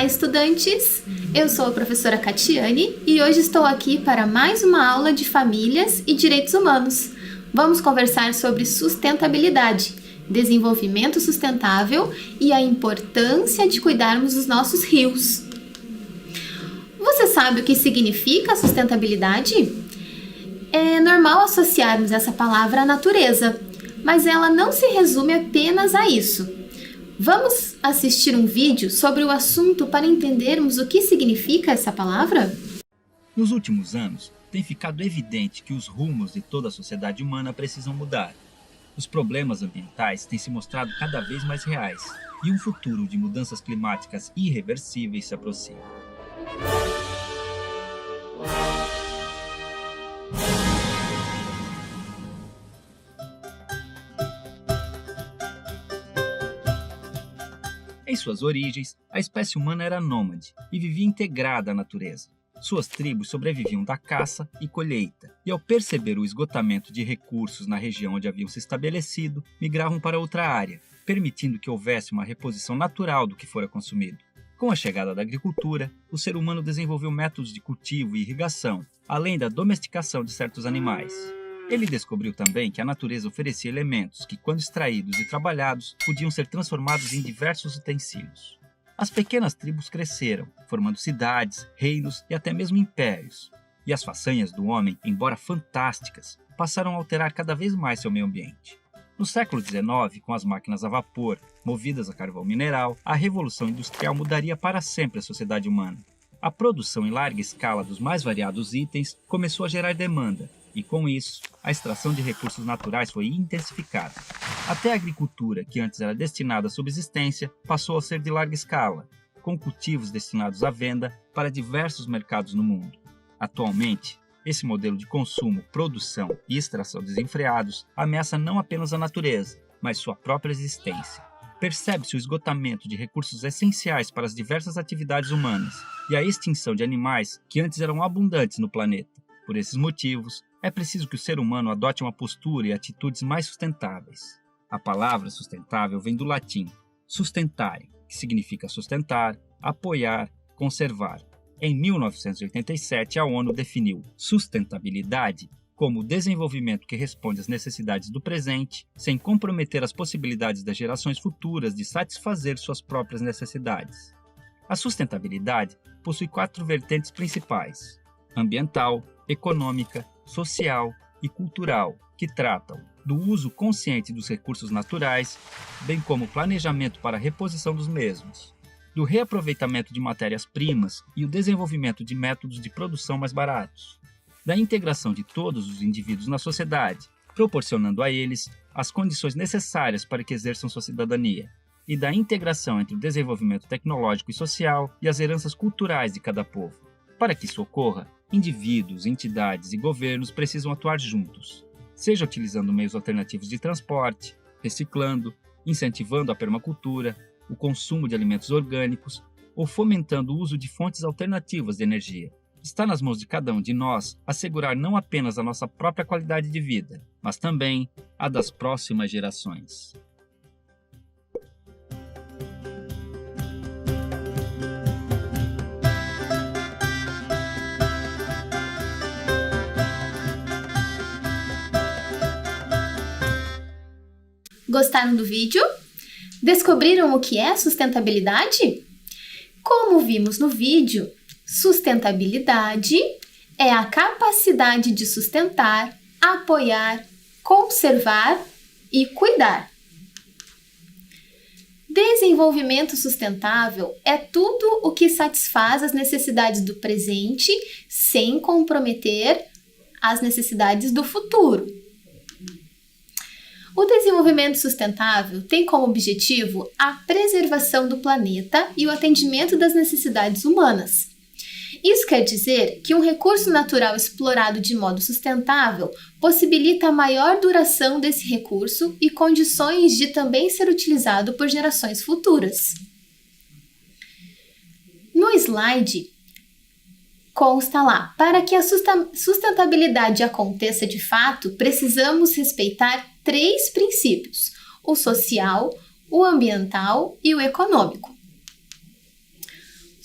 Olá, estudantes! Eu sou a professora Catiane e hoje estou aqui para mais uma aula de famílias e direitos humanos. Vamos conversar sobre sustentabilidade, desenvolvimento sustentável e a importância de cuidarmos dos nossos rios. Você sabe o que significa sustentabilidade? É normal associarmos essa palavra à natureza, mas ela não se resume apenas a isso. Vamos assistir um vídeo sobre o assunto para entendermos o que significa essa palavra? Nos últimos anos, tem ficado evidente que os rumos de toda a sociedade humana precisam mudar. Os problemas ambientais têm se mostrado cada vez mais reais e um futuro de mudanças climáticas irreversíveis se aproxima. Em suas origens, a espécie humana era nômade e vivia integrada à natureza. Suas tribos sobreviviam da caça e colheita, e ao perceber o esgotamento de recursos na região onde haviam se estabelecido, migravam para outra área, permitindo que houvesse uma reposição natural do que fora consumido. Com a chegada da agricultura, o ser humano desenvolveu métodos de cultivo e irrigação, além da domesticação de certos animais. Ele descobriu também que a natureza oferecia elementos que, quando extraídos e trabalhados, podiam ser transformados em diversos utensílios. As pequenas tribos cresceram, formando cidades, reinos e até mesmo impérios. E as façanhas do homem, embora fantásticas, passaram a alterar cada vez mais seu meio ambiente. No século XIX, com as máquinas a vapor, movidas a carvão mineral, a revolução industrial mudaria para sempre a sociedade humana. A produção em larga escala dos mais variados itens começou a gerar demanda, e com isso, a extração de recursos naturais foi intensificada. Até a agricultura, que antes era destinada à subsistência, passou a ser de larga escala, com cultivos destinados à venda para diversos mercados no mundo. Atualmente, esse modelo de consumo, produção e extração desenfreados ameaça não apenas a natureza, mas sua própria existência. Percebe-se o esgotamento de recursos essenciais para as diversas atividades humanas e a extinção de animais que antes eram abundantes no planeta. Por esses motivos, é preciso que o ser humano adote uma postura e atitudes mais sustentáveis. A palavra sustentável vem do latim sustentare, que significa sustentar, apoiar, conservar. Em 1987, a ONU definiu sustentabilidade como o desenvolvimento que responde às necessidades do presente, sem comprometer as possibilidades das gerações futuras de satisfazer suas próprias necessidades. A sustentabilidade possui 4 vertentes principais: ambiental, econômica, social e cultural, que tratam do uso consciente dos recursos naturais, bem como planejamento para a reposição dos mesmos, do reaproveitamento de matérias-primas e o desenvolvimento de métodos de produção mais baratos, da integração de todos os indivíduos na sociedade, proporcionando a eles as condições necessárias para que exerçam sua cidadania, e da integração entre o desenvolvimento tecnológico e social e as heranças culturais de cada povo. Para que isso ocorra, indivíduos, entidades e governos precisam atuar juntos, seja utilizando meios alternativos de transporte, reciclando, incentivando a permacultura, o consumo de alimentos orgânicos ou fomentando o uso de fontes alternativas de energia. Está nas mãos de cada um de nós assegurar não apenas a nossa própria qualidade de vida, mas também a das próximas gerações. Gostaram do vídeo? Descobriram o que é sustentabilidade? Como vimos no vídeo, sustentabilidade é a capacidade de sustentar, apoiar, conservar e cuidar. Desenvolvimento sustentável é tudo o que satisfaz as necessidades do presente sem comprometer as necessidades do futuro. O desenvolvimento sustentável tem como objetivo a preservação do planeta e o atendimento das necessidades humanas. Isso quer dizer que um recurso natural explorado de modo sustentável possibilita a maior duração desse recurso e condições de também ser utilizado por gerações futuras. No slide, consta lá, para que a sustentabilidade aconteça de fato, precisamos respeitar 3 princípios: o social, o ambiental e o econômico.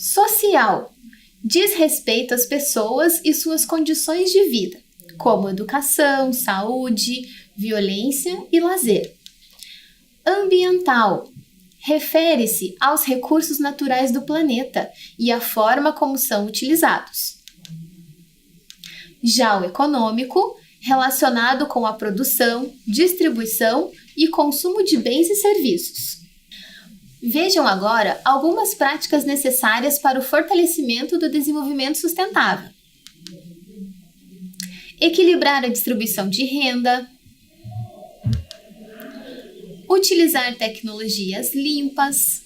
Social. Diz respeito às pessoas e suas condições de vida, como educação, saúde, violência e lazer. Ambiental. Refere-se aos recursos naturais do planeta e à forma como são utilizados. Já o econômico, relacionado com a produção, distribuição e consumo de bens e serviços. Vejam agora algumas práticas necessárias para o fortalecimento do desenvolvimento sustentável. Equilibrar a distribuição de renda. Utilizar tecnologias limpas.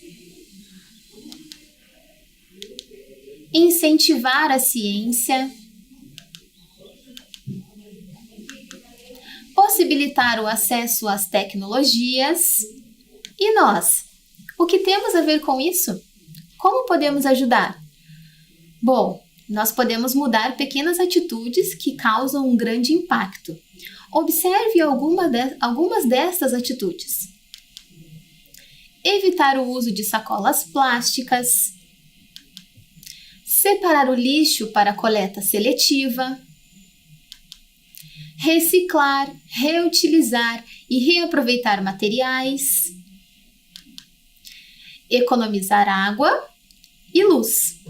Incentivar a ciência. Possibilitar o acesso às tecnologias. E nós? O que temos a ver com isso? Como podemos ajudar? Bom, nós podemos mudar pequenas atitudes que causam um grande impacto. Observe algumas destas atitudes. Evitar o uso de sacolas plásticas. Separar o lixo para coleta seletiva. Reciclar, reutilizar e reaproveitar materiais. Economizar água e luz.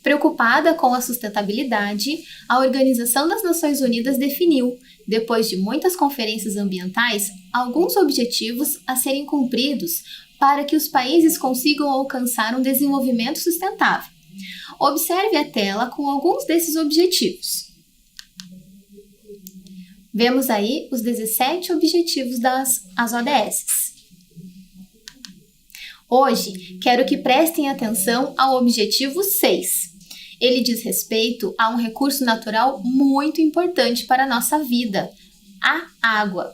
Preocupada com a sustentabilidade, a Organização das Nações Unidas definiu, depois de muitas conferências ambientais, alguns objetivos a serem cumpridos para que os países consigam alcançar um desenvolvimento sustentável. Observe a tela com alguns desses objetivos. Vemos aí os 17 objetivos das ODS. Hoje, quero que prestem atenção ao objetivo 6. Ele diz respeito a um recurso natural muito importante para a nossa vida, a água.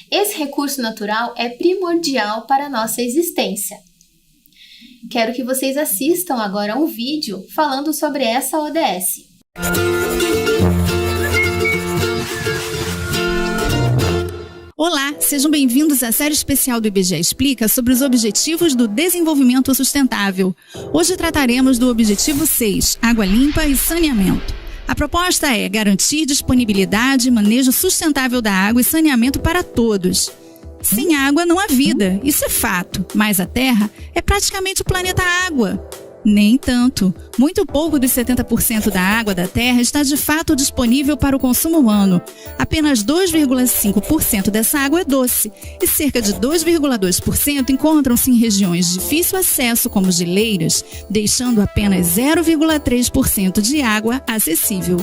Esse recurso natural é primordial para a nossa existência. Quero que vocês assistam agora a um vídeo falando sobre essa ODS. Olá, sejam bem-vindos à série especial do IBGE Explica sobre os Objetivos do Desenvolvimento Sustentável. Hoje trataremos do Objetivo 6, Água Limpa e Saneamento. A proposta é garantir disponibilidade e manejo sustentável da água e saneamento para todos. Sem água não há vida, isso é fato, mas a Terra é praticamente o planeta água. Nem tanto. Muito pouco dos 70% da água da Terra está de fato disponível para o consumo humano. Apenas 2,5% dessa água é doce e cerca de 2,2% encontram-se em regiões de difícil acesso como geleiras, deixando apenas 0,3% de água acessível.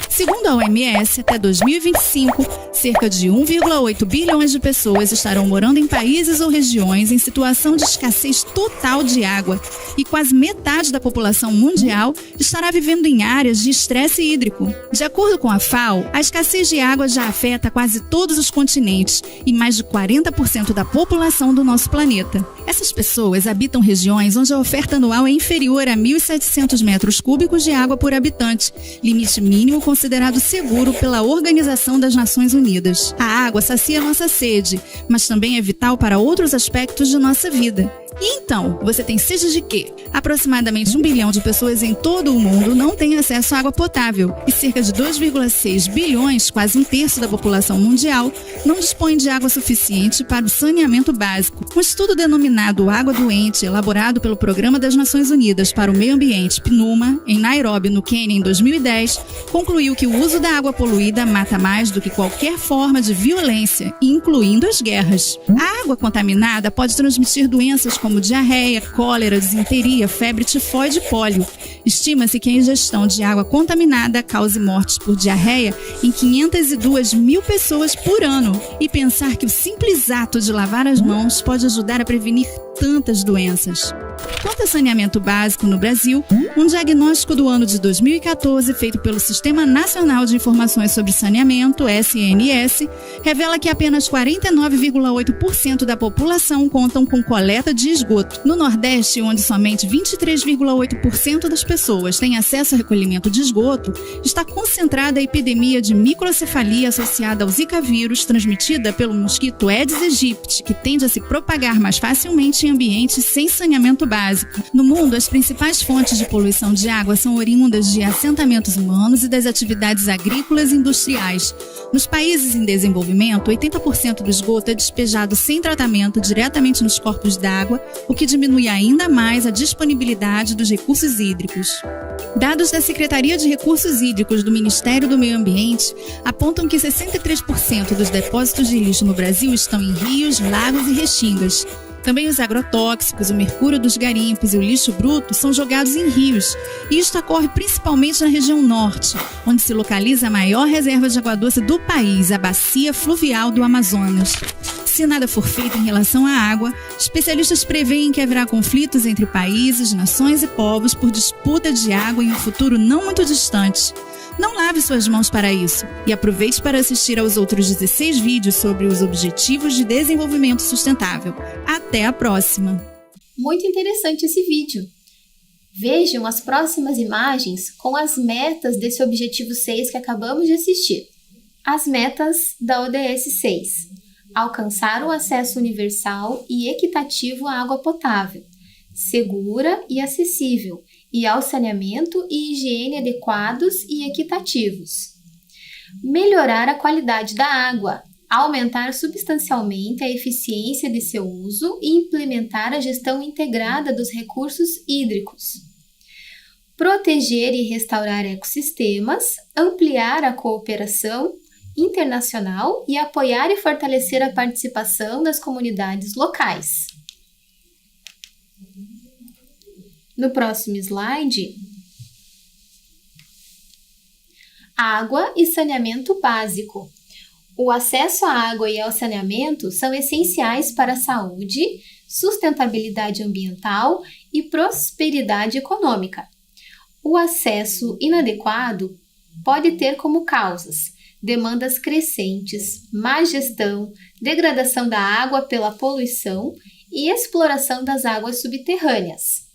Segundo a OMS, até 2025, cerca de 1,8 bilhões de pessoas estarão morando em países ou regiões em situação de escassez total de água e quase metade da população mundial estará vivendo em áreas de estresse hídrico. De acordo com a FAO, a escassez de água já afeta quase todos os continentes e mais de 40% da população do nosso planeta. Essas pessoas habitam regiões onde a oferta anual é inferior a 1.700 metros cúbicos de água por habitante, limite mínimo considerado seguro pela Organização das Nações Unidas. A água sacia nossa sede, mas também é vital para outros aspectos de nossa vida. E então, você tem sede de quê? Aproximadamente 1 bilhão de pessoas em todo o mundo não têm acesso à água potável e cerca de 2,6 bilhões, quase um terço da população mundial, não dispõe de água suficiente para o saneamento básico. Um estudo denominado Água Doente, elaborado pelo Programa das Nações Unidas para o Meio Ambiente, PNUMA, em Nairobi, no Quênia, em 2010, concluiu que o uso da água poluída mata mais do que qualquer forma de violência, incluindo as guerras. A água contaminada pode transmitir doenças como diarreia, cólera, disenteria, febre tifoide e pólio. Estima-se que a ingestão de água contaminada cause mortes por diarreia em 502 mil pessoas por ano. E pensar que o simples ato de lavar as mãos pode ajudar a prevenir tantas doenças. Quanto a saneamento básico no Brasil, um diagnóstico do ano de 2014 feito pelo Sistema Nacional de Informações sobre Saneamento, SNS, revela que apenas 49,8% da população contam com coleta de esgoto. No Nordeste, onde somente 23,8% das pessoas têm acesso ao recolhimento de esgoto, está concentrada a epidemia de microcefalia associada ao Zika vírus, transmitida pelo mosquito Aedes aegypti, que tende a se propagar mais facilmente em em ambientes sem saneamento básico. No mundo, as principais fontes de poluição de água são oriundas de assentamentos humanos e das atividades agrícolas e industriais. Nos países em desenvolvimento, 80% do esgoto é despejado sem tratamento diretamente nos corpos d'água, o que diminui ainda mais a disponibilidade dos recursos hídricos. Dados da Secretaria de Recursos Hídricos do Ministério do Meio Ambiente apontam que 63% dos depósitos de lixo no Brasil estão em rios, lagos e restingas. Também os agrotóxicos, o mercúrio dos garimpos e o lixo bruto são jogados em rios. E isto ocorre principalmente na região norte, onde se localiza a maior reserva de água doce do país, a Bacia Fluvial do Amazonas. Se nada for feito em relação à água, especialistas preveem que haverá conflitos entre países, nações e povos por disputa de água em um futuro não muito distante. Não lave suas mãos para isso e aproveite para assistir aos outros 16 vídeos sobre os Objetivos de Desenvolvimento Sustentável. Até a próxima! Muito interessante esse vídeo. Vejam as próximas imagens com as metas desse Objetivo 6 que acabamos de assistir. As metas da ODS 6. Alcançar o acesso universal e equitativo à água potável, segura e acessível, e ao saneamento e higiene adequados e equitativos. Melhorar a qualidade da água, aumentar substancialmente a eficiência de seu uso e implementar a gestão integrada dos recursos hídricos. Proteger e restaurar ecossistemas, ampliar a cooperação internacional e apoiar e fortalecer a participação das comunidades locais. No próximo slide, água e saneamento básico. O acesso à água e ao saneamento são essenciais para a saúde, sustentabilidade ambiental e prosperidade econômica. O acesso inadequado pode ter como causas demandas crescentes, má gestão, degradação da água pela poluição e exploração das águas subterrâneas.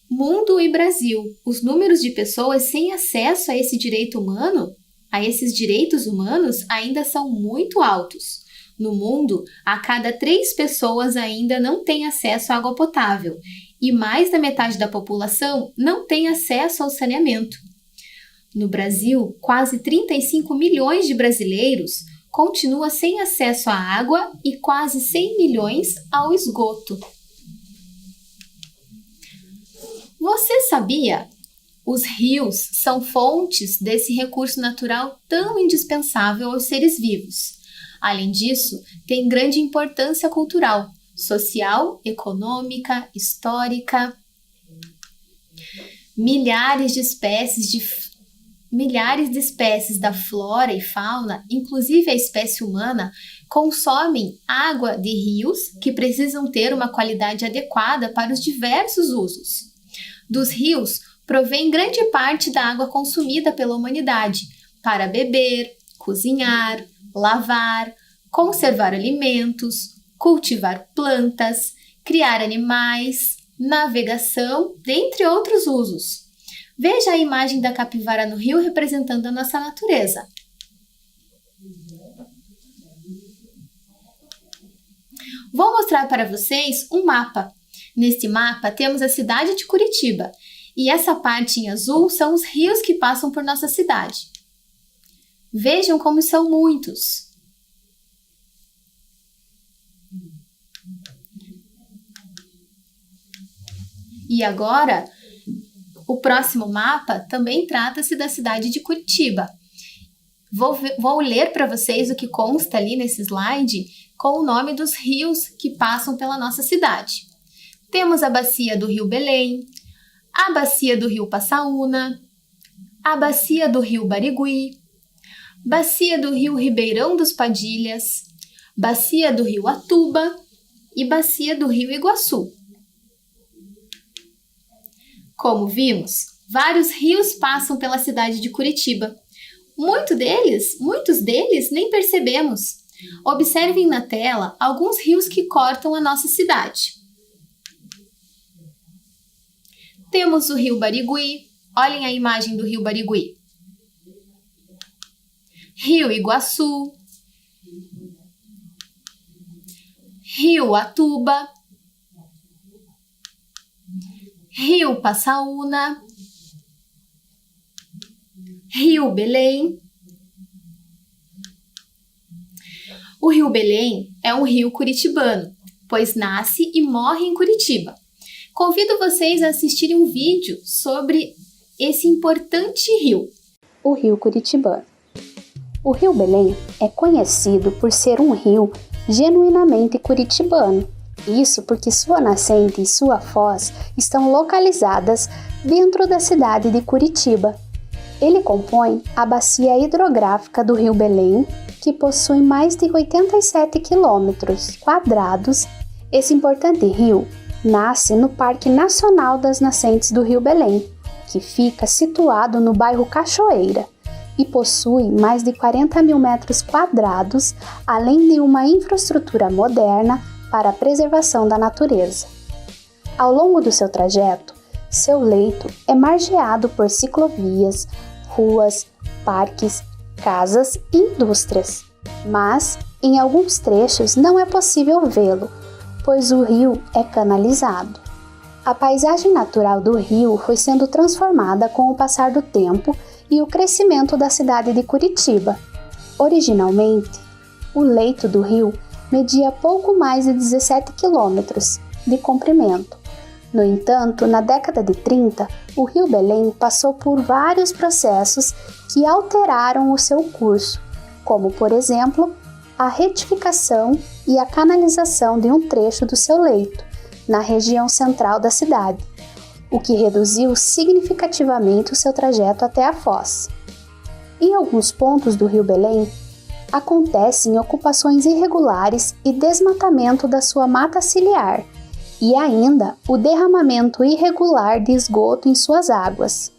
Mundo e Brasil. Os números de pessoas sem acesso a esse direito humano, a esses direitos humanos, ainda são muito altos. No mundo, a cada 3 pessoas ainda não tem acesso à água potável e mais da metade da população não tem acesso ao saneamento. No Brasil, quase 35 milhões de brasileiros continuam sem acesso à água e quase 100 milhões ao esgoto. Você sabia? Os rios são fontes desse recurso natural tão indispensável aos seres vivos. Além disso, tem grande importância cultural, social, econômica, histórica. Milhares de espécies da flora e fauna, inclusive a espécie humana, consomem água de rios que precisam ter uma qualidade adequada para os diversos usos. Dos rios provém grande parte da água consumida pela humanidade para beber, cozinhar, lavar, conservar alimentos, cultivar plantas, criar animais, navegação, dentre outros usos. Veja a imagem da capivara no rio representando a nossa natureza. Vou mostrar para vocês um mapa. Neste mapa temos a cidade de Curitiba e essa parte em azul são os rios que passam por nossa cidade. Vejam como são muitos. E agora, o próximo mapa também trata-se da cidade de Curitiba. Vou ler para vocês o que consta ali nesse slide com o nome dos rios que passam pela nossa cidade. Temos a bacia do Rio Belém, a bacia do Rio Passaúna, a bacia do Rio Barigui, bacia do Rio Ribeirão dos Padilhas, bacia do Rio Atuba e bacia do Rio Iguaçu. Como vimos, vários rios passam pela cidade de Curitiba. Muitos deles nem percebemos. Observem na tela alguns rios que cortam a nossa cidade. Temos o Rio Barigui. Olhem a imagem do Rio Barigui. Rio Iguaçu. Rio Atuba, Rio Passaúna, Rio Belém. O Rio Belém é um rio curitibano, pois nasce e morre em Curitiba. Convido vocês a assistirem um vídeo sobre esse importante rio. O Rio Curitibano. O Rio Belém é conhecido por ser um rio genuinamente curitibano. Isso porque sua nascente e sua foz estão localizadas dentro da cidade de Curitiba. Ele compõe a bacia hidrográfica do Rio Belém, que possui mais de 87 quilômetros quadrados. Esse importante rio nasce no Parque Nacional das Nascentes do Rio Belém, que fica situado no bairro Cachoeira e possui mais de 40 mil metros quadrados, além de uma infraestrutura moderna para a preservação da natureza. Ao longo do seu trajeto, seu leito é margeado por ciclovias, ruas, parques, casas e indústrias, mas em alguns trechos não é possível vê-lo, pois o rio é canalizado. A paisagem natural do rio foi sendo transformada com o passar do tempo e o crescimento da cidade de Curitiba. Originalmente, o leito do rio media pouco mais de 17 quilômetros de comprimento. No entanto, na década de 30, o Rio Belém passou por vários processos que alteraram o seu curso, como, por exemplo, a retificação e a canalização de um trecho do seu leito, na região central da cidade, o que reduziu significativamente o seu trajeto até a foz. Em alguns pontos do Rio Belém, acontecem ocupações irregulares e desmatamento da sua mata ciliar, e ainda o derramamento irregular de esgoto em suas águas.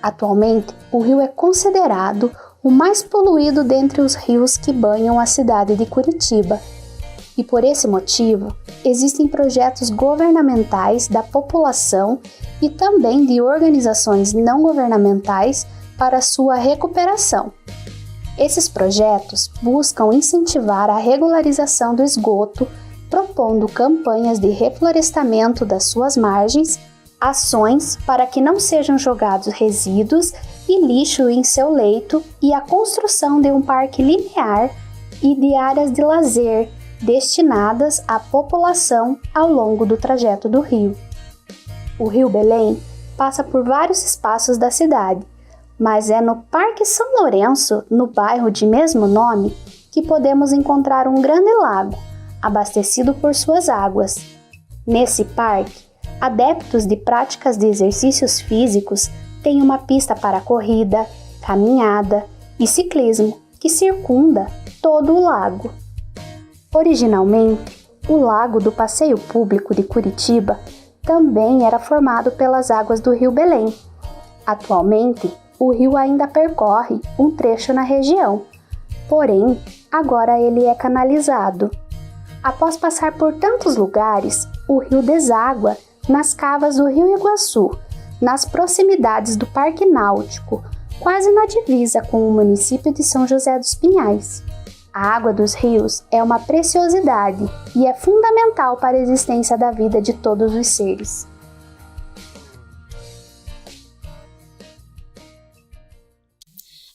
Atualmente, o rio é considerado o mais poluído dentre os rios que banham a cidade de Curitiba, e por esse motivo, existem projetos governamentais da população e também de organizações não governamentais para sua recuperação. Esses projetos buscam incentivar a regularização do esgoto, propondo campanhas de reflorestamento das suas margens, ações para que não sejam jogados resíduos e lixo em seu leito e a construção de um parque linear e de áreas de lazer destinadas à população ao longo do trajeto do rio. O Rio Belém passa por vários espaços da cidade, mas é no Parque São Lourenço, no bairro de mesmo nome, que podemos encontrar um grande lago, abastecido por suas águas. Nesse parque, adeptos de práticas de exercícios físicos têm uma pista para corrida, caminhada e ciclismo que circunda todo o lago. Originalmente, o lago do Passeio Público de Curitiba também era formado pelas águas do Rio Belém. Atualmente, o rio ainda percorre um trecho na região, porém, agora ele é canalizado. Após passar por tantos lugares, o rio deságua nas cavas do Rio Iguaçu, nas proximidades do Parque Náutico, quase na divisa com o município de São José dos Pinhais. A água dos rios é uma preciosidade e é fundamental para a existência da vida de todos os seres.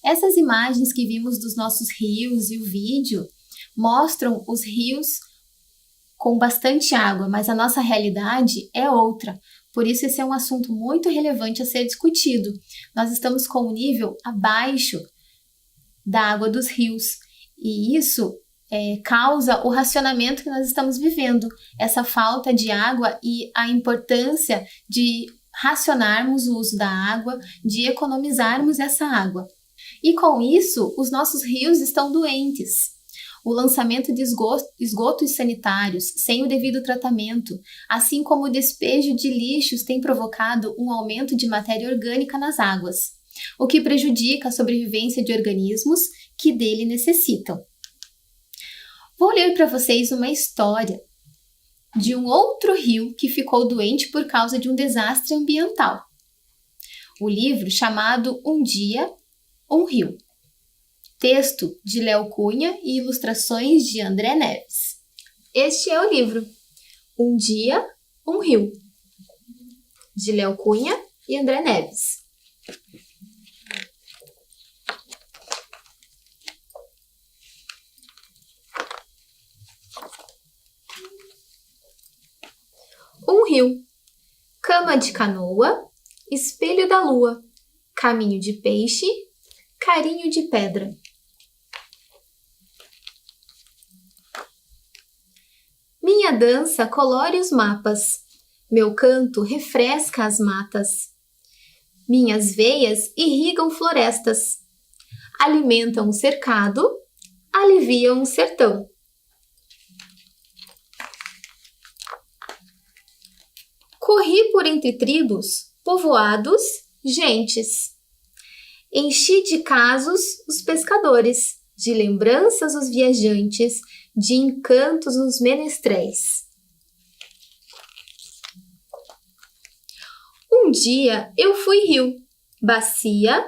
Essas imagens que vimos dos nossos rios e o vídeo mostram os rios com bastante água, mas a nossa realidade é outra. Por isso esse é um assunto muito relevante a ser discutido. Nós estamos com um nível abaixo da água dos rios e isso causa o racionamento que nós estamos vivendo, essa falta de água e a importância de racionarmos o uso da água, de economizarmos essa água. E com isso, os nossos rios estão doentes. O lançamento de esgotos sanitários sem o devido tratamento, assim como o despejo de lixos, tem provocado um aumento de matéria orgânica nas águas, o que prejudica a sobrevivência de organismos que dele necessitam. Vou ler para vocês uma história de um outro rio que ficou doente por causa de um desastre ambiental. O livro chamado Um Dia, um Rio. Texto de Léo Cunha e ilustrações de André Neves. Este é o livro Um Dia, um Rio, de Léo Cunha e André Neves. Um rio, cama de canoa, espelho da lua, caminho de peixe, carinho de pedra. Minha dança colore os mapas, meu canto refresca as matas. Minhas veias irrigam florestas, alimentam o cercado, aliviam o sertão. Corri por entre tribos, povoados, gentes. Enchi de casos os pescadores, de lembranças os viajantes, de encantos os menestréis. Um dia eu fui rio, bacia,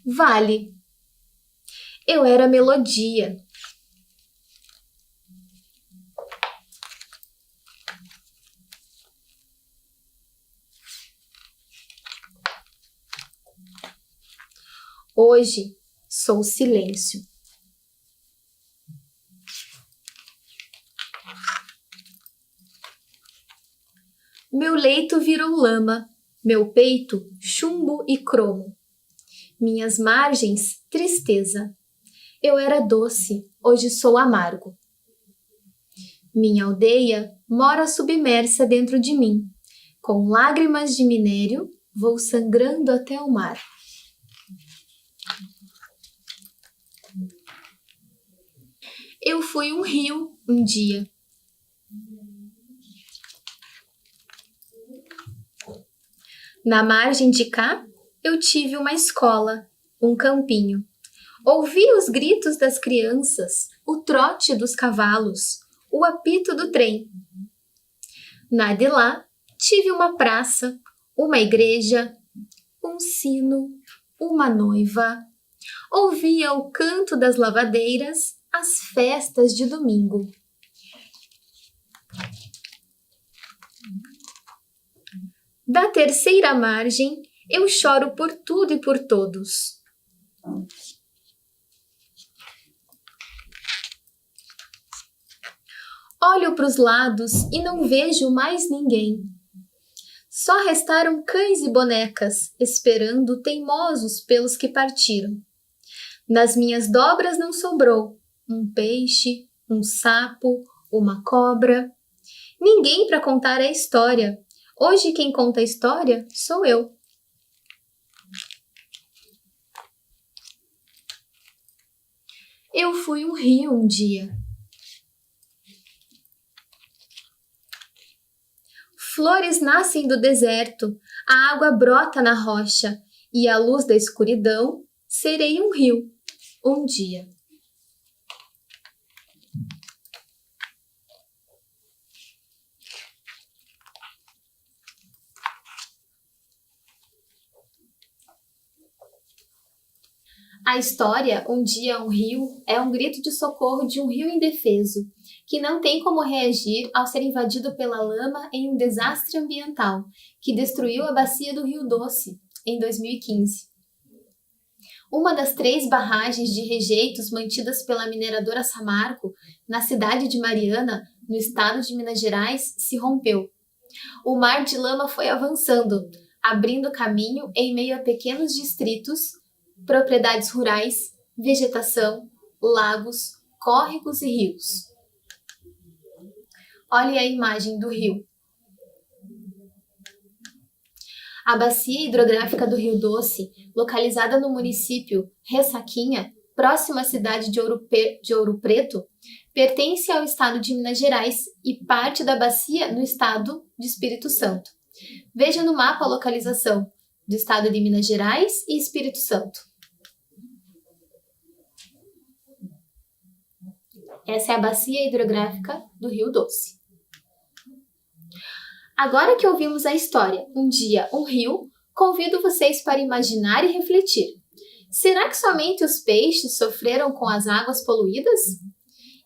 vale. Eu era melodia. Hoje sou silêncio. Meu leito virou lama, meu peito chumbo e cromo. Minhas margens, tristeza. Eu era doce, hoje sou amargo. Minha aldeia mora submersa dentro de mim. Com lágrimas de minério, vou sangrando até o mar. Eu fui um rio um dia. Na margem de cá, eu tive uma escola, um campinho. Ouvi os gritos das crianças, o trote dos cavalos, o apito do trem. Na de lá, tive uma praça, uma igreja, um sino, uma noiva. Ouvia o canto das lavadeiras, as festas de domingo. Da terceira margem, eu choro por tudo e por todos. Olho para os lados e não vejo mais ninguém. Só restaram cães e bonecas, esperando teimosos pelos que partiram. Nas minhas dobras não sobrou um peixe, um sapo, uma cobra. Ninguém para contar a história. Hoje quem conta a história sou eu. Eu fui um rio um dia. Flores nascem do deserto, a água brota na rocha e à luz da escuridão serei um rio um dia. A história Um Dia, um Rio é um grito de socorro de um rio indefeso, que não tem como reagir ao ser invadido pela lama em um desastre ambiental, que destruiu a bacia do Rio Doce em 2015. Uma das 3 barragens de rejeitos mantidas pela mineradora Samarco, na cidade de Mariana, no estado de Minas Gerais, se rompeu. O mar de lama foi avançando, abrindo caminho em meio a pequenos distritos, propriedades rurais, vegetação, lagos, córregos e rios. Olhe a imagem do rio. A bacia hidrográfica do Rio Doce, localizada no município Ressaquinha, próximo à cidade de Ouro Preto, pertence ao estado de Minas Gerais e parte da bacia no estado de Espírito Santo. Veja no mapa a localização do estado de Minas Gerais e Espírito Santo. Essa é a bacia hidrográfica do Rio Doce. Agora que ouvimos a história Um Dia, um Rio, convido vocês para imaginar e refletir. Será que somente os peixes sofreram com as águas poluídas?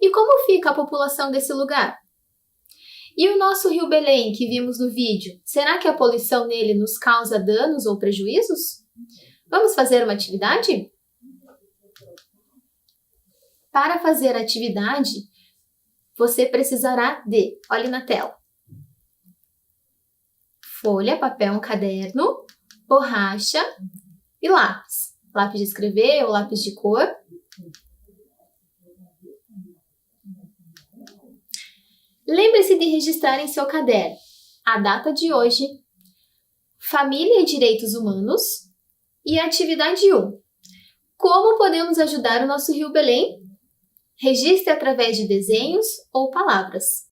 E como fica a população desse lugar? E o nosso Rio Belém que vimos no vídeo, será que a poluição nele nos causa danos ou prejuízos? Vamos fazer uma atividade? Para fazer a atividade, você precisará de, olhe na tela, folha, papel, um caderno, borracha e lápis. Lápis de escrever ou lápis de cor. Lembre-se de registrar em seu caderno a data de hoje, família e direitos humanos e a atividade 1. Como podemos ajudar o nosso Rio Belém? Registre através de desenhos ou palavras.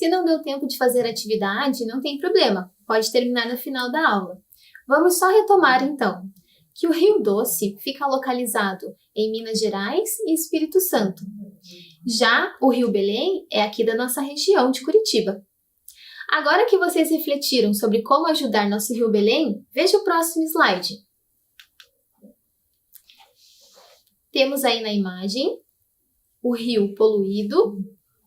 Se não deu tempo de fazer a atividade, não tem problema, pode terminar no final da aula. Vamos só retomar então, que o Rio Doce fica localizado em Minas Gerais e Espírito Santo. Já o Rio Belém é aqui da nossa região de Curitiba. Agora que vocês refletiram sobre como ajudar nosso Rio Belém, veja o próximo slide. Temos aí na imagem o rio poluído,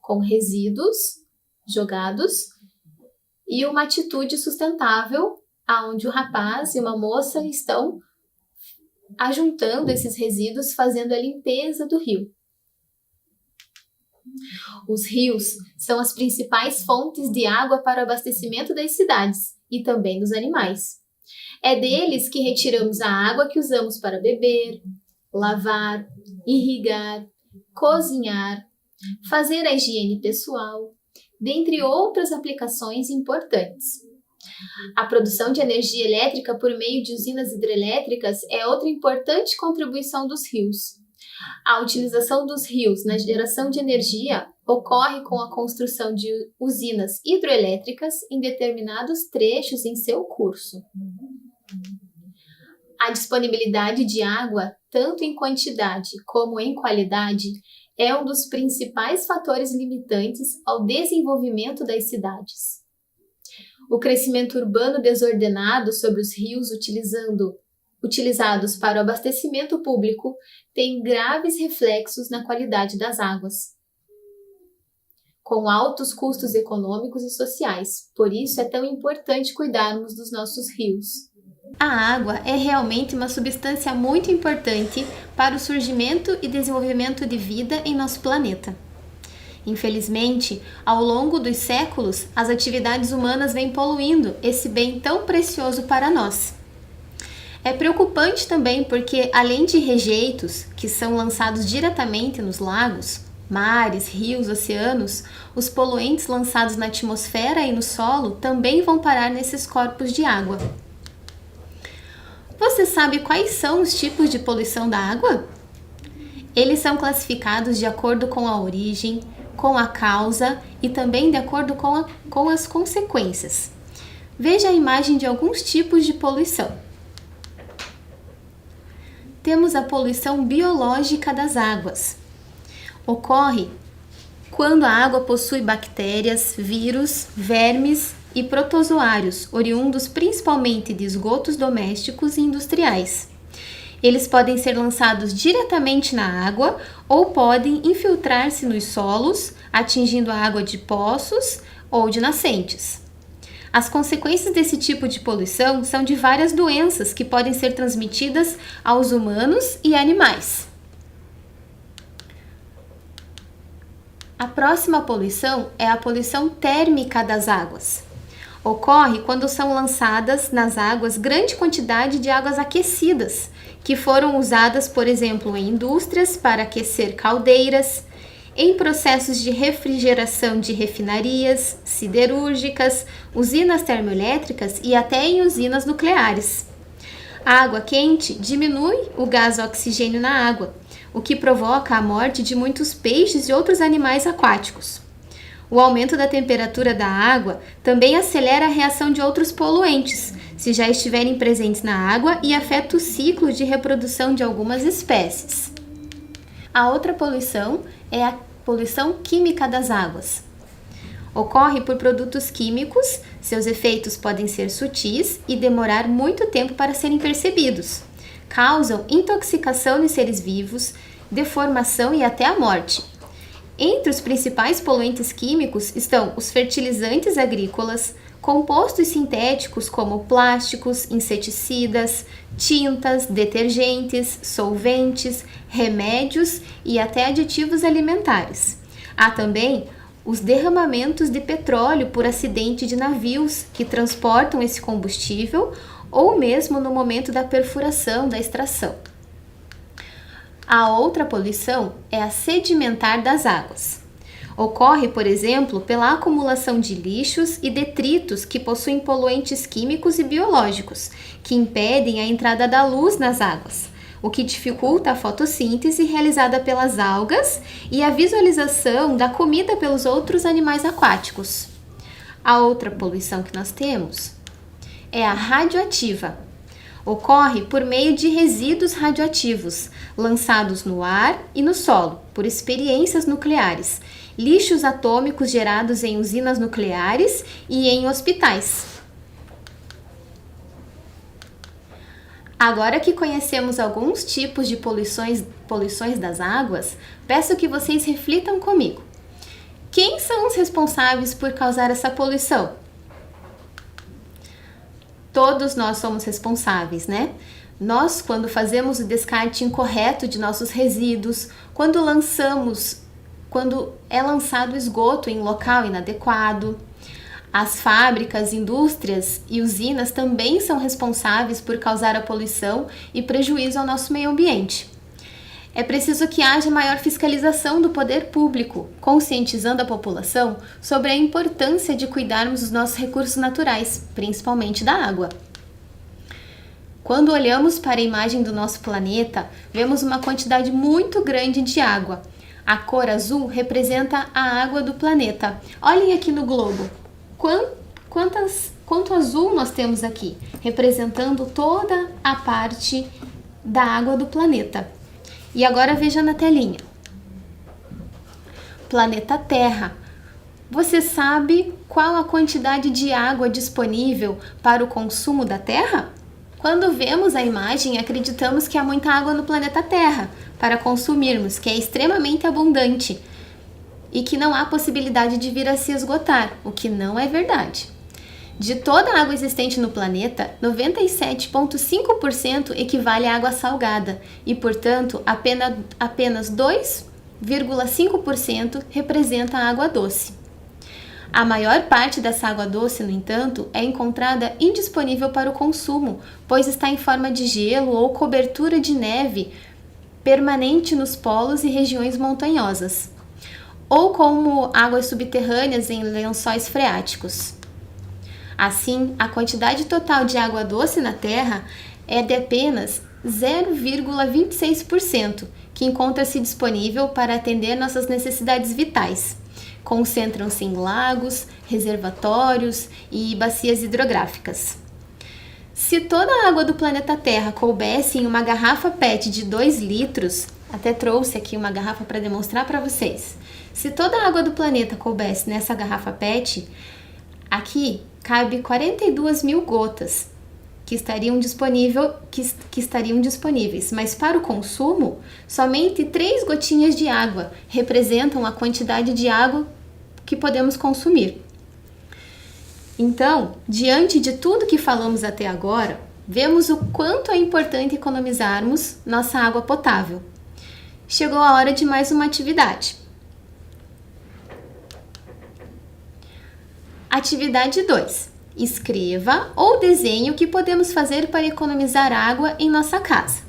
com resíduos jogados, e uma atitude sustentável, onde o rapaz e uma moça estão ajuntando esses resíduos, fazendo a limpeza do rio. Os rios são as principais fontes de água para o abastecimento das cidades e também dos animais. É deles que retiramos a água que usamos para beber, lavar, irrigar, cozinhar, fazer a higiene pessoal, dentre outras aplicações importantes. A produção de energia elétrica por meio de usinas hidrelétricas é outra importante contribuição dos rios. A utilização dos rios na geração de energia ocorre com a construção de usinas hidroelétricas em determinados trechos em seu curso. A disponibilidade de água, tanto em quantidade como em qualidade, é um dos principais fatores limitantes ao desenvolvimento das cidades. O crescimento urbano desordenado sobre os rios utilizados para o abastecimento público tem graves reflexos na qualidade das águas, com altos custos econômicos e sociais. Por isso é tão importante cuidarmos dos nossos rios. A água é realmente uma substância muito importante para o surgimento e desenvolvimento de vida em nosso planeta. Infelizmente, ao longo dos séculos, as atividades humanas vêm poluindo esse bem tão precioso para nós. É preocupante também porque, além de rejeitos que são lançados diretamente nos lagos, mares, rios, oceanos, os poluentes lançados na atmosfera e no solo também vão parar nesses corpos de água. Você sabe quais são os tipos de poluição da água? Eles são classificados de acordo com a origem, com a causa e também de acordo com as consequências. Veja a imagem de alguns tipos de poluição. Temos a poluição biológica das águas. Ocorre quando a água possui bactérias, vírus, vermes e protozoários, oriundos principalmente de esgotos domésticos e industriais. Eles podem ser lançados diretamente na água ou podem infiltrar-se nos solos, atingindo a água de poços ou de nascentes. As consequências desse tipo de poluição são de várias doenças que podem ser transmitidas aos humanos e animais. A próxima poluição é a poluição térmica das águas. Ocorre quando são lançadas nas águas grande quantidade de águas aquecidas, que foram usadas, por exemplo, em indústrias para aquecer caldeiras, em processos de refrigeração de refinarias, siderúrgicas, usinas termoelétricas e até em usinas nucleares. A água quente diminui o gás oxigênio na água, o que provoca a morte de muitos peixes e outros animais aquáticos. O aumento da temperatura da água também acelera a reação de outros poluentes, se já estiverem presentes na água, e afeta o ciclo de reprodução de algumas espécies. A outra poluição é a poluição química das águas. Ocorre por produtos químicos, seus efeitos podem ser sutis e demorar muito tempo para serem percebidos. Causam intoxicação nos seres vivos, deformação e até a morte. Entre os principais poluentes químicos estão os fertilizantes agrícolas, compostos sintéticos como plásticos, inseticidas, tintas, detergentes, solventes, remédios e até aditivos alimentares. Há também os derramamentos de petróleo por acidente de navios que transportam esse combustível ou mesmo no momento da perfuração, da extração. A outra poluição é a sedimentar das águas. Ocorre, por exemplo, pela acumulação de lixos e detritos que possuem poluentes químicos e biológicos, que impedem a entrada da luz nas águas, o que dificulta a fotossíntese realizada pelas algas e a visualização da comida pelos outros animais aquáticos. A outra poluição que nós temos é a radioativa. Ocorre por meio de resíduos radioativos, lançados no ar e no solo, por experiências nucleares, lixos atômicos gerados em usinas nucleares e em hospitais. Agora que conhecemos alguns tipos de poluições das águas, peço que vocês reflitam comigo. Quem são os responsáveis por causar essa poluição? Todos nós somos responsáveis, né? Nós, quando fazemos o descarte incorreto de nossos resíduos, quando é lançado esgoto em local inadequado. As fábricas, indústrias e usinas também são responsáveis por causar a poluição e prejuízo ao nosso meio ambiente. É preciso que haja maior fiscalização do poder público, conscientizando a população sobre a importância de cuidarmos dos nossos recursos naturais, principalmente da água. Quando olhamos para a imagem do nosso planeta, vemos uma quantidade muito grande de água. A cor azul representa a água do planeta. Olhem aqui no globo. Quanto azul nós temos aqui, representando toda a parte da água do planeta. E agora veja na telinha. Planeta Terra. Você sabe qual a quantidade de água disponível para o consumo da Terra? Quando vemos a imagem, acreditamos que há muita água no planeta Terra para consumirmos, que é extremamente abundante e que não há possibilidade de vir a se esgotar, o que não é verdade. De toda a água existente no planeta, 97,5% equivale à água salgada e, portanto, apenas 2,5% representa a água doce. A maior parte dessa água doce, no entanto, é encontrada indisponível para o consumo, pois está em forma de gelo ou cobertura de neve permanente nos polos e regiões montanhosas, ou como águas subterrâneas em lençóis freáticos. Assim, a quantidade total de água doce na Terra é de apenas 0,26%, que encontra-se disponível para atender nossas necessidades vitais. Concentram-se em lagos, reservatórios e bacias hidrográficas. Se toda a água do planeta Terra coubesse em uma garrafa PET de 2 litros, até trouxe aqui uma garrafa para demonstrar para vocês. Se toda a água do planeta coubesse nessa garrafa PET, aqui cabe 42 mil gotas que estariam disponíveis, mas para o consumo, somente 3 gotinhas de água representam a quantidade de água que podemos consumir. Então, diante de tudo que falamos até agora, vemos o quanto é importante economizarmos nossa água potável. Chegou a hora de mais uma atividade. Atividade 2. Escreva ou desenhe o que podemos fazer para economizar água em nossa casa.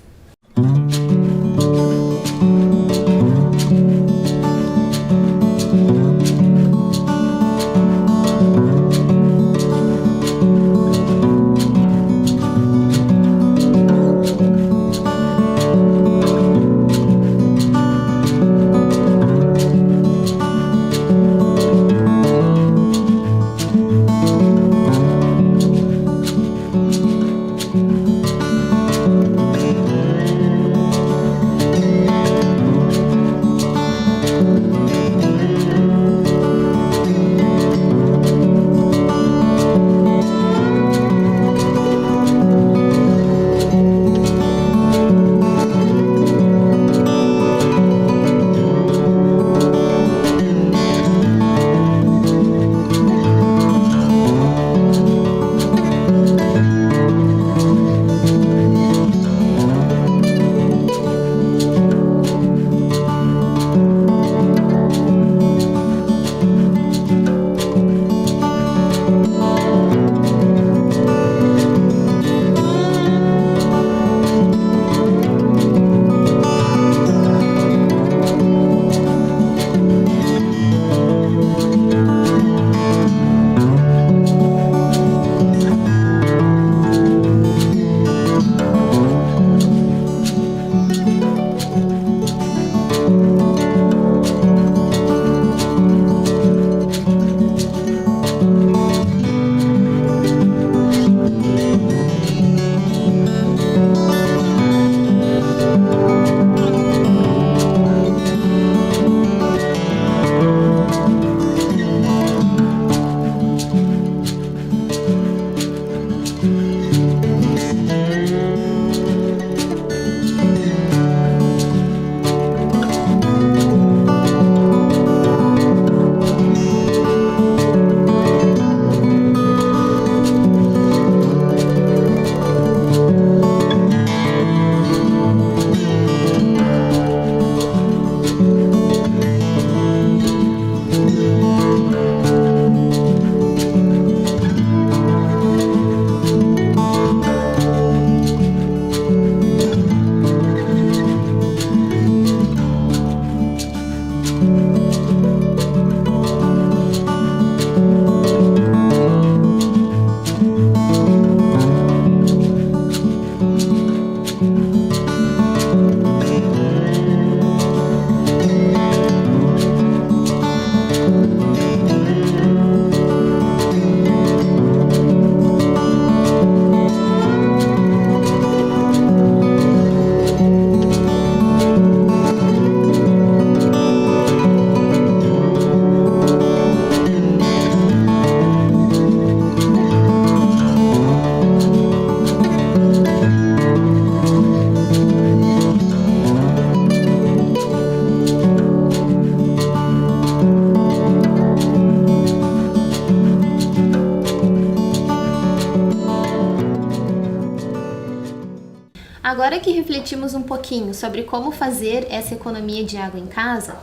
Agora que refletimos um pouquinho sobre como fazer essa economia de água em casa,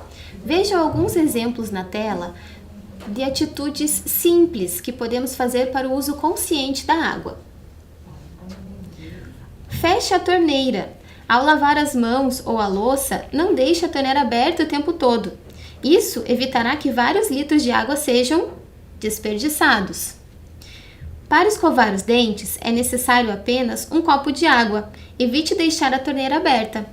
veja alguns exemplos na tela de atitudes simples que podemos fazer para o uso consciente da água. Feche a torneira. Ao lavar as mãos ou a louça, não deixe a torneira aberta o tempo todo. Isso evitará que vários litros de água sejam desperdiçados. Para escovar os dentes, é necessário apenas um copo de água. Evite deixar a torneira aberta.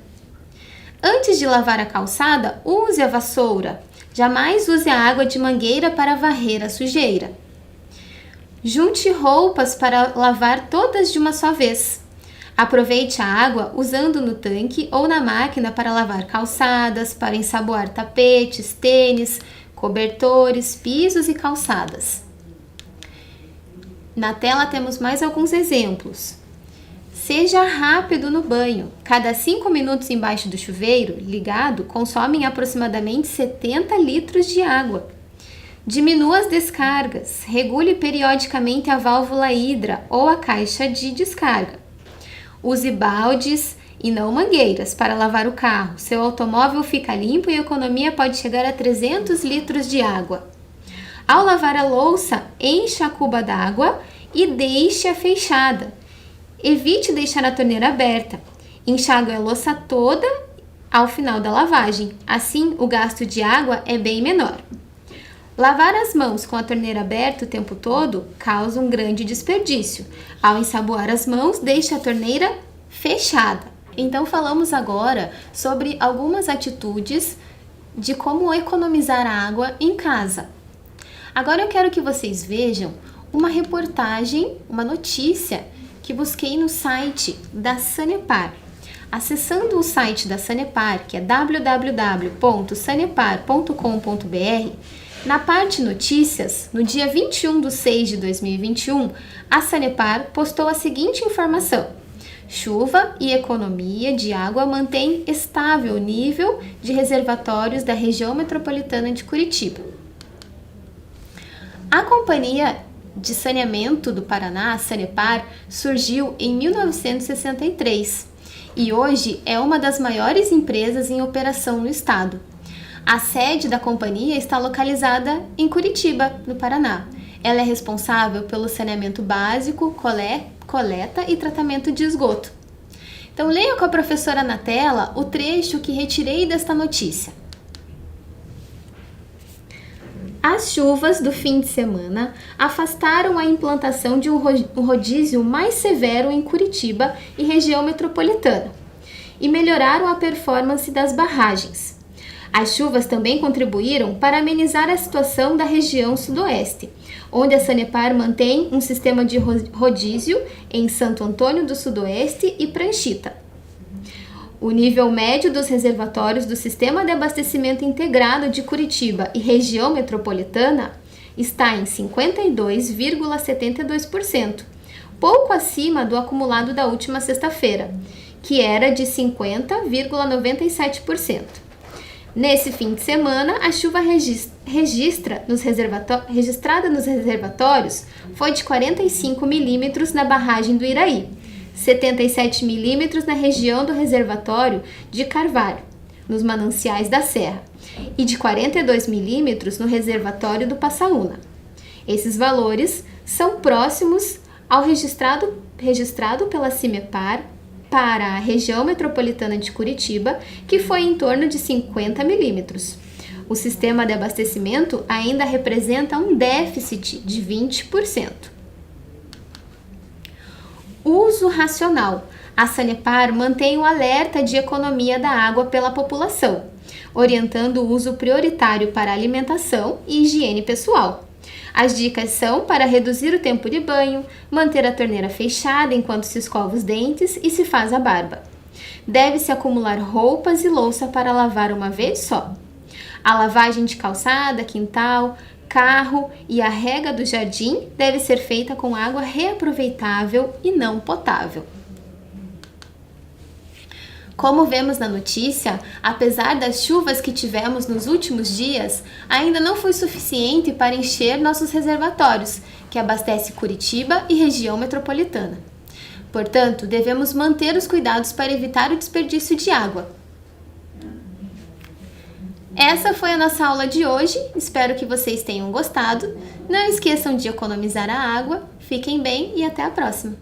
Antes de lavar a calçada, use a vassoura. Jamais use a água de mangueira para varrer a sujeira. Junte roupas para lavar todas de uma só vez. Aproveite a água usando no tanque ou na máquina para lavar calçadas, para ensaboar tapetes, tênis, cobertores, pisos e calçadas. Na tela temos mais alguns exemplos. Seja rápido no banho. Cada 5 minutos embaixo do chuveiro ligado consomem aproximadamente 70 litros de água. Diminua as descargas. Regule periodicamente a válvula hidra ou a caixa de descarga. Use baldes e não mangueiras para lavar o carro. Seu automóvel fica limpo e a economia pode chegar a 300 litros de água. Ao lavar a louça, encha a cuba d'água e deixe-a fechada. Evite deixar a torneira aberta. Enxague a louça toda ao final da lavagem. Assim, o gasto de água é bem menor. Lavar as mãos com a torneira aberta o tempo todo causa um grande desperdício. Ao ensaboar as mãos, deixe a torneira fechada. Então, falamos agora sobre algumas atitudes de como economizar água em casa. Agora eu quero que vocês vejam uma reportagem, uma notícia que busquei no site da Sanepar. Acessando o site da Sanepar, que é www.sanepar.com.br, na parte Notícias, no dia 21/6/2021, a Sanepar postou a seguinte informação: chuva e economia de água mantém estável o nível de reservatórios da região metropolitana de Curitiba. A Companhia de Saneamento do Paraná, a Sanepar, surgiu em 1963 e hoje é uma das maiores empresas em operação no estado. A sede da companhia está localizada em Curitiba, no Paraná. Ela é responsável pelo saneamento básico, coleta e tratamento de esgoto. Então, leia com a professora na tela o trecho que retirei desta notícia. As chuvas do fim de semana afastaram a implantação de um rodízio mais severo em Curitiba e região metropolitana e melhoraram a performance das barragens. As chuvas também contribuíram para amenizar a situação da região sudoeste, onde a Sanepar mantém um sistema de rodízio em Santo Antônio do Sudoeste e Pranchita. O nível médio dos reservatórios do Sistema de Abastecimento Integrado de Curitiba e região metropolitana está em 52,72%, pouco acima do acumulado da última sexta-feira, que era de 50,97%. Nesse fim de semana, a chuva registrada nos reservatórios foi de 45 milímetros na barragem do Iraí, 77 milímetros na região do reservatório de Carvalho, nos mananciais da Serra, e de 42 milímetros no reservatório do Passaúna. Esses valores são próximos ao registrado pela Cimepar para a região metropolitana de Curitiba, que foi em torno de 50 milímetros. O sistema de abastecimento ainda representa um déficit de 20%. Uso racional. A Sanepar mantém o alerta de economia da água pela população, orientando o uso prioritário para alimentação e higiene pessoal. As dicas são para reduzir o tempo de banho, manter a torneira fechada enquanto se escova os dentes e se faz a barba. Deve-se acumular roupas e louça para lavar uma vez só. A lavagem de calçada, quintal, carro e a rega do jardim deve ser feita com água reaproveitável e não potável. Como vemos na notícia, apesar das chuvas que tivemos nos últimos dias, ainda não foi suficiente para encher nossos reservatórios, que abastece Curitiba e região metropolitana. Portanto, devemos manter os cuidados para evitar o desperdício de água. Essa foi a nossa aula de hoje, espero que vocês tenham gostado. Não esqueçam de economizar a água, fiquem bem e até a próxima!